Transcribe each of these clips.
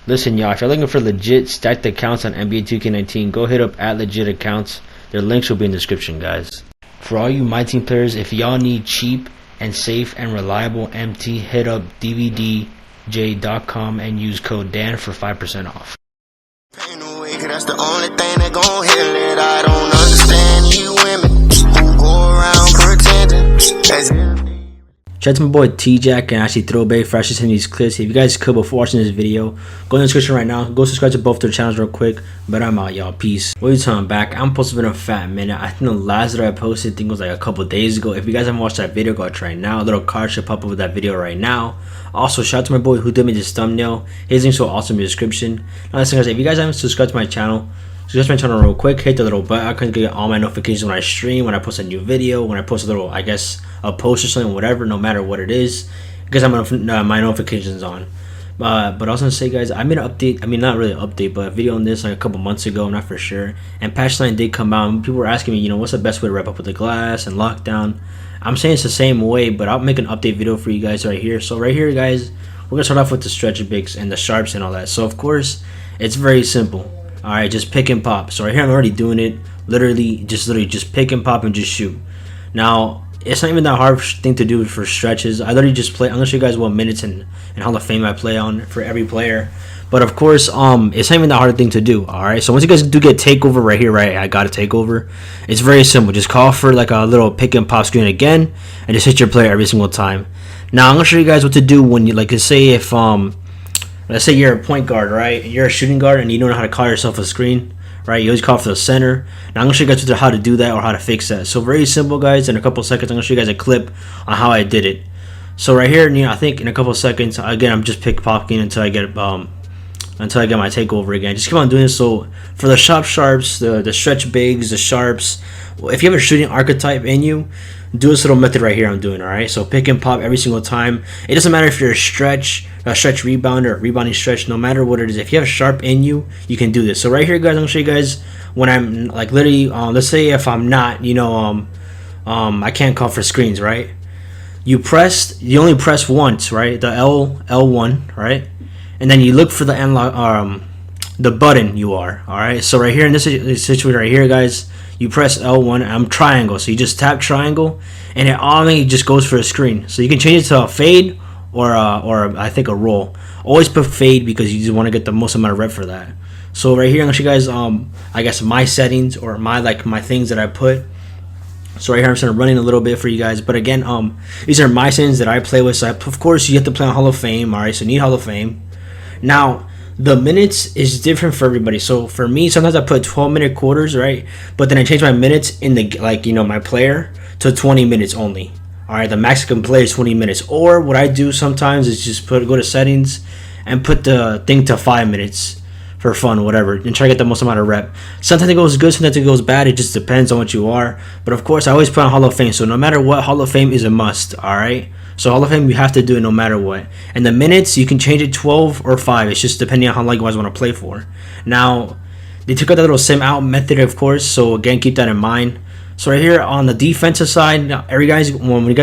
Listen, y'all, if you're looking for legit stacked accounts on NBA 2K19, go hit up @legit_accounts. Their links will be in the description, guys. For all you MyTeam players, if y'all need cheap and safe and reliable MT, hit up dvdj.com and use code DAN for 5% off. That's the only thing that gon' heal it. I don't understand you women who go around pretending. Shout out to my boy T-Jack and actually Throwback for actually sending these clips. If you guys could, before watching this video, go in the description right now. Go subscribe to both their channels real quick. But I'm out, y'all. Peace. What are you talking back? I'm supposed to be in a fat minute. I think the last that I posted, I think it was like a couple days ago. If you guys haven't watched that video, go watch right now. A little card should pop up with that video right now. Also, shout out to my boy who did me this thumbnail. His link's so awesome in the description. Now listen, guys, if you guys haven't subscribed to my channel, subscribe to my channel real quick. Hit the little bell icon to get all my notifications when I stream, when I post a new video, when I post a little, I guess, a post or something, whatever, no matter what it is, because I'm my notifications on. But I was gonna say, guys, I made an update. I mean, not really an update, but a video on this like a couple months ago. I'm not for sure. And patch 9 did come out. And people were asking me, what's the best way to wrap up with the glass and lockdown. I'm saying it's the same way, but I'll make an update video for you guys right here. So right here, guys, we're gonna start off with the stretch bigs and the sharps and all that. So of course, it's very simple. All right, just pick and pop. So right here, I'm already doing it. Literally just pick and pop and just shoot. Now, it's not even that hard thing to do for stretches. I literally just play. I'm gonna show you guys what minutes and Hall of Fame I play on for every player. But of course, it's not even that hard thing to do. All right. So once you guys do get takeover right here, right? I got a takeover. It's very simple. Just call for like a little pick and pop screen again, and just hit your player every single time. Now I'm gonna show you guys what to do when you let's say if let's say you're a point guard, right? You're a shooting guard and you don't know how to call yourself a screen, right? You always call for the center. Now I'm gonna show you guys how to do that or how to fix that. So very simple, guys. In a couple seconds, I'm gonna show you guys a clip on how I did it. So right here, I think in a couple seconds, again, I'm just pick popping until I get my takeover again. Just keep on doing this. So for the sharps, the stretch bigs, the sharps, if you have a shooting archetype in you, do this little method right here I'm doing. All right, so pick and pop every single time. It doesn't matter if you're a stretch rebounder or rebounding stretch, no matter what it is. If you have a sharp in you, you can do this. So right here, guys, I'm gonna show you guys when I'm like literally let's say if I'm not I can't call for screens, right? You only press once, right? The L1, right? And then you look for the the button you are. All right, so right here in this situation right here, guys, you press L1. I'm triangle, so you just tap triangle, and it automatically just goes for a screen. So you can change it to a fade or I think a roll. Always put fade because you just want to get the most amount of rep for that. So right here, I'm gonna show you guys I guess my settings or my things that I put. So right here, I'm just running a little bit for you guys. But again, these are my settings that I play with. So of course you have to play on Hall of Fame. All right, so you need Hall of Fame. Now, the minutes is different for everybody. So for me, sometimes I put 12-minute quarters, right? But then I change my minutes in the my player to 20 minutes only. All right, the max I can play is 20 minutes. Or what I do sometimes is just go to settings and put the thing to 5 minutes for fun, whatever, and try to get the most amount of rep. Sometimes it goes good, sometimes it goes bad. It just depends on what you are. But of course, I always put on Hall of Fame. So no matter what, Hall of Fame is a must. All right. So Hall of Fame, you have to do it no matter what. And the minutes, you can change it 12 or 5. It's just depending on how long you guys want to play for. Now, they took out that little sim out method, of course. So again, keep that in mind. So right here on the defensive side, now, when you guys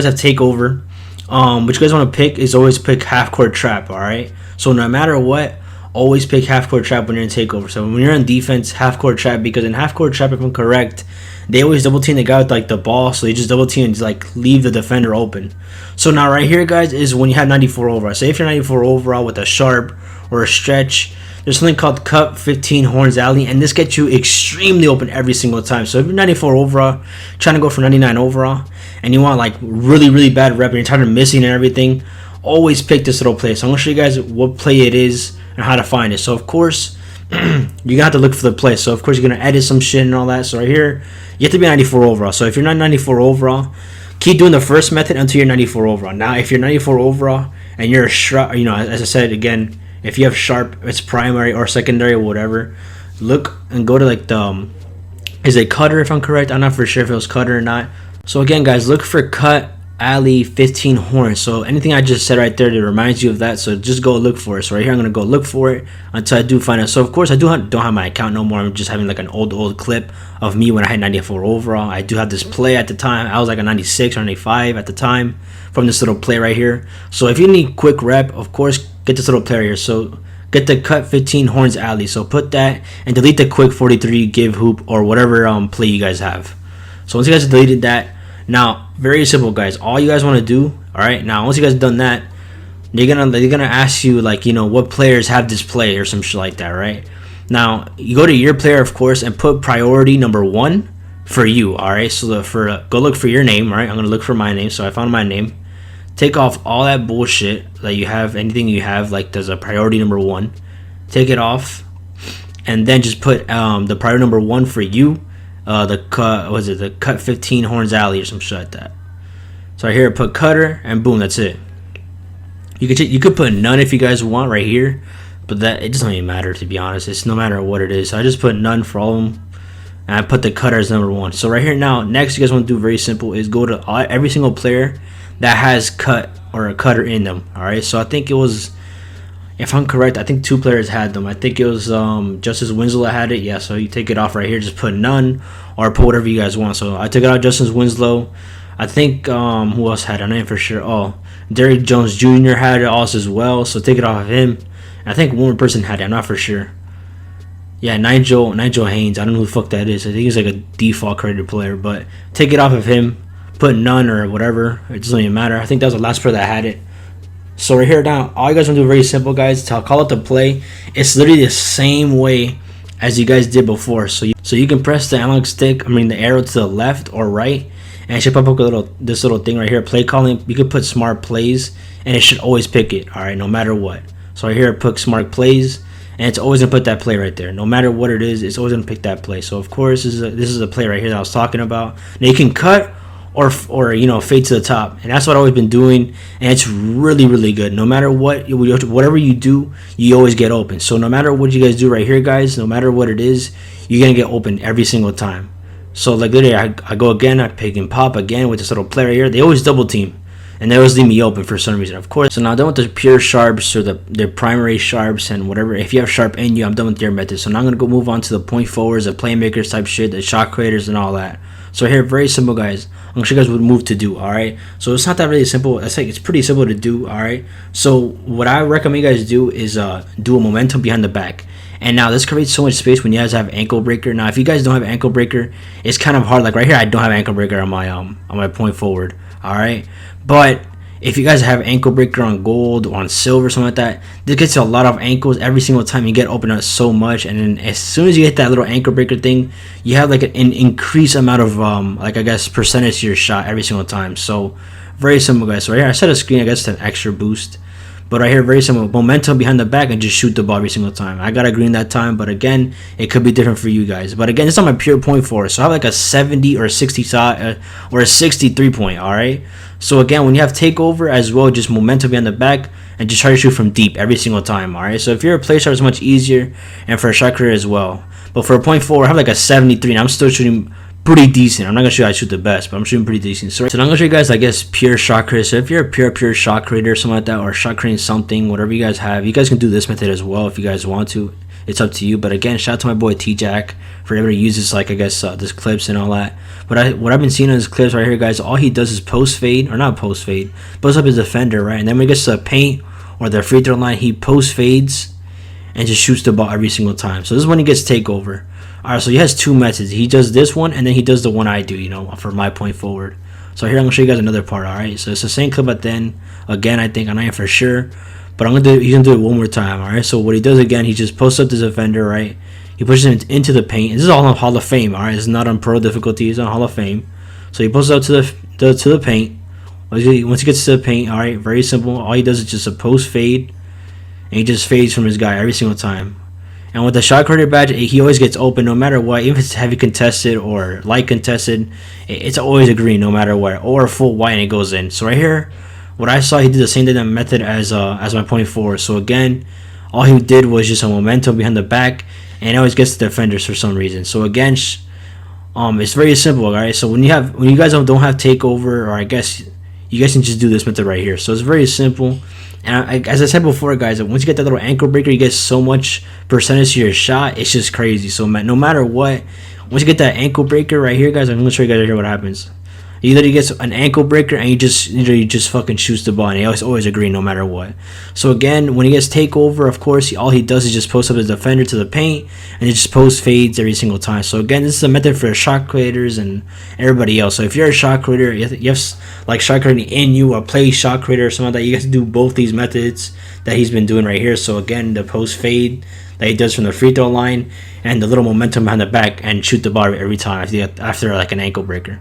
have takeover, what you guys want to pick is always pick half court trap. All right. So no matter what, always pick half court trap when you're in takeover. So when you're on defense, half court trap, because in half court trap, if I'm correct, they always double team the guy with the ball, so they just double team and just leave the defender open. So now right here, guys, is when you have 94 overall. So if you're 94 overall with a sharp or a stretch, there's something called Cup 15 Horns Alley, and this gets you extremely open every single time. So if you're 94 overall, trying to go for 99 overall, and you want really bad rep and you're tired of missing and everything, always pick this little play. So I'm gonna show you guys what play it is and how to find it. So of course, you're gonna have to look for the play. So of course you're gonna edit some shit and all that. So right here, you have to be 94 overall. So if you're not 94 overall, keep doing the first method until you're 94 overall. Now if you're 94 overall and you're a sharp, as I said again, if you have sharp, it's primary or secondary or whatever, look and go to the is it cutter if I'm correct? I'm not for sure if it was cutter or not. So again, guys, look for cut alley 15 horns. So anything I just said right there that reminds you of that, so just go look for it. So right here I'm gonna go look for it until I do find it. So of course I don't have my account no more. I'm just having an old clip of me when I had 94 overall. I do have this play at the time. I was a 96 or 95 at the time from this little play right here. So if you need quick rep, of course get this little play right here. So get the cut 15 horns alley. So put that and delete the quick 43 give hoop or whatever play you guys have. So once you guys have deleted that, now very simple guys, all you guys want to do, all right, now once you guys have done that, they're gonna ask you like, you know, what players have this play or some shit like that, right? Now you go to your player, of course, and put priority number 1 for you. All right, so go look for your name. All right, I'm gonna look for my name. So I found my name. Take off all that bullshit that you have, anything you have like there's a priority number 1, take it off, and then just put the priority number 1 for you, the cut 15 horns alley or some shit like that. So right here put cutter, and boom, that's it. You could put none if you guys want right here, but that it doesn't even matter, to be honest. It's no matter what it is. So I just put none for all of them, and I put the cutter as number 1. So right here now, next you guys want to do very simple is go to every single player that has cut or a cutter in them. All right, so I think it was, if I'm correct, I think 2 players had them. I think it was Justice Winslow that had it. Yeah, so you take it off right here, just put none or put whatever you guys want. So I took it out, Justice Winslow. I think who else had it? I know for sure. Oh, Derrick Jones Jr. had it also as well. So take it off of him. I think one more person had it. I'm not for sure. Yeah, Nigel Haynes. I don't know who the fuck that is. I think he's like a default created player. But take it off of him. Put none or whatever. It doesn't even matter. I think that was the last player that had it. So right here now, all you guys want to do very simple, guys. To call it the play, it's literally the same way as you guys did before. So you can press the analog stick, the arrow to the left or right, and it should pop up this little thing right here, play calling. You can put smart plays, and it should always pick it. All right, no matter what. So right here, put smart plays, and it's always gonna put that play right there. No matter what it is, it's always gonna pick that play. So of course, this is a play right here that I was talking about. Now you can cut or you know, fade to the top, and that's what I've always been doing, and it's really good. No matter whatever you do, you always get open. So no matter what you guys do right here, guys, no matter what it is, you're gonna get open every single time. So like literally, I go again, I pick and pop again with this little player here. They always double team, and they always leave me open for some reason, of course. So now I'm done with the pure sharps or their primary sharps and whatever. If you have sharp in you, I'm done with their method. So now I'm gonna go move on to the point forwards, the playmakers type shit, the shot creators and all that. So here, very simple, guys. I'm gonna show you guys what move to do. All right. So it's not that really simple. It's pretty simple to do. All right. So what I recommend you guys do is do a momentum behind the back. And now this creates so much space when you guys have ankle breaker. Now if you guys don't have ankle breaker, it's kind of hard. Like right here, I don't have ankle breaker on my point forward. All right. But if you guys have ankle breaker on gold or on silver, something like that, this gets you a lot of ankles every single time. You get open up so much, and then as soon as you hit that little ankle breaker thing, you have like an increased amount of like I guess percentage to your shot every single time. So very simple, guys. So right here I set a screen, I guess, to an extra boost. But right here, very simple, momentum behind the back and just shoot the ball every single time. I got a green that time, but again, it could be different for you guys. But again, it's on my pure point forward, so I have like a 70 or a 60 shot or a 63 point. All right. So again, when you have takeover as well, just momentum behind the back and just try to shoot from deep every single time. All right. So if you're a play shot, it's much easier, and for a shot career as well. But for a point forward, I have like a 73, and I'm still shooting pretty decent. I'm not gonna show you I shoot the best, but I'm shooting pretty decent. So I'm gonna show you guys, I guess, pure shot creator. So if you're a pure shot creator or something like that, or shot creating something, whatever you guys have, you guys can do this method as well if you guys want to. It's up to you. But again, shout out to my boy T-Jack for able to use this, like I guess this clips and all that. But what I've been seeing in his clips right here, guys, all he does is post fade, or not post fade, post up his defender, right? And then when he gets to the paint or the free throw line, he post fades and just shoots the ball every single time. So this is when he gets takeover. Alright, so he has 2 methods. He does this one, and then he does the one I do, you know, for my point forward. So here I'm gonna show you guys another part. Alright, so it's the same clip, but then again, I think I'm not for sure, but he's gonna do it one more time. Alright, so what he does again, he just posts up this defender, right? He pushes him into the paint. This is all on Hall of Fame. Alright, it's not on pro difficulty. It's on Hall of Fame. So he posts up to the paint. Once he gets to the paint, alright, very simple. All he does is just a post fade, and he just fades from his guy every single time. And with the shot creator badge, he always gets open no matter what. Even if it's heavy contested or light contested, it's always a green no matter what, or a full white and it goes in. So right here, what I saw, he did the same method as my point forward. So again, all he did was just a momentum behind the back, and it always gets the defenders for some reason. So again, it's very simple, guys. So when you guys don't have takeover, or I guess you guys can just do this method right here. So it's very simple. And as I said before, guys, once you get that little ankle breaker, you get so much percentage to your shot. It's just crazy. So no matter what, once you get that ankle breaker right here, guys, I'm going to show you guys right here what happens. He literally gets an ankle breaker and he just fucking shoots the ball, and he always agree no matter what. So again, when he gets takeover, of course, all he does is just post up his defender to the paint, and he just post fades every single time. So again, this is a method for shot creators and everybody else. So if you're a shot creator, you have like shot creating in you, or play shot creator or something like that, you guys do both these methods that he's been doing right here. So again, the post fade that he does from the free throw line, and the little momentum behind the back, and shoot the ball every time after like an ankle breaker.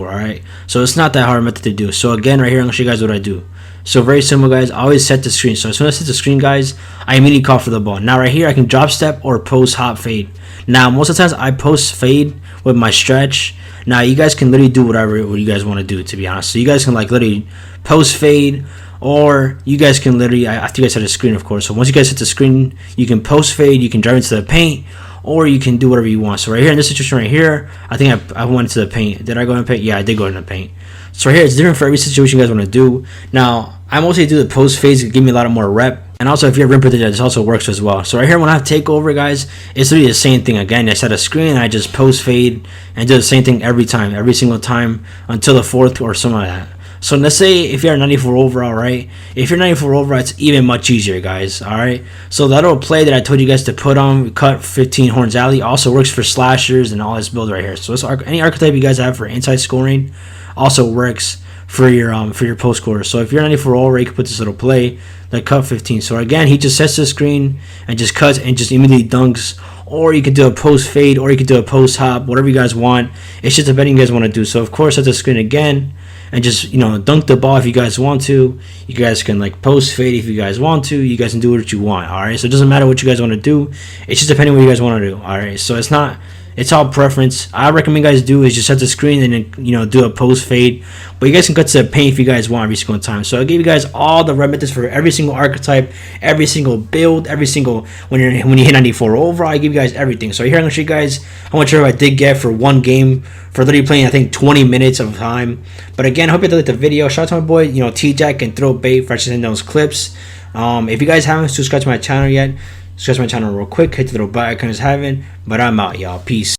Alright, so it's not that hard method to do. So again, right here, I'm gonna show you guys what I do. So very simple, guys. I always set the screen. So as soon as I set the screen, guys, I immediately call for the ball. Now right here, I can drop step or post hop fade. Now most of the times I post fade with my stretch. Now you guys can literally do whatever you guys want to do, to be honest. So you guys can like literally post fade, or you guys can literally, after you guys set the screen, of course. So once you guys set the screen, you can post fade, you can drive into the paint, or you can do whatever you want. So right here in this situation right here, I think I went into the paint. Did I go in the paint? Yeah, I did go in the paint. So right here, it's different for every situation you guys want to do. Now I mostly do the post fades to give me a lot of more rep. And also if you're rim protected, this also works as well. So right here, when I have takeover, guys, it's literally the same thing. Again, I set a screen and I just post fade and do the same thing every single time until the fourth or something like that. So let's say if you're 94 overall, right? If you're 94 overall, it's even much easier, guys. All right. So that little play that I told you guys to put on, cut 15 horns alley, also works for slashers and all this build right here. So it's any archetype you guys have for inside scoring also works for your post scorer. So if you're 94 overall, you can put this little play like cut 15. So again, he just sets the screen and just cuts and just immediately dunks. Or you could do a post fade, or you could do a post hop, whatever you guys want. It's just a betting you guys want to do. So of course, set the screen again and just, dunk the ball if you guys want to. You guys can like post fade if you guys want to. You guys can do what you want. All right. So it doesn't matter what you guys want to do. It's just depending what you guys want to do. All right. So it's all preference. I recommend you guys do is just set the screen and then do a post fade, but you guys can cut to the paint if you guys want every single time. So I gave you guys all the red methods for every single archetype, every single build, every single when you hit 94 overall. I give you guys everything. So here I'm gonna show you guys how much I did get for one game for literally playing I think 20 minutes of time. But again, I hope you liked the video. Shout out to my boy T-Jack and Throw Bait for sending those clips. If you guys haven't subscribed to my channel yet, subscribe to my channel real quick, hit the little bell icon as having. But I'm out, y'all. Peace.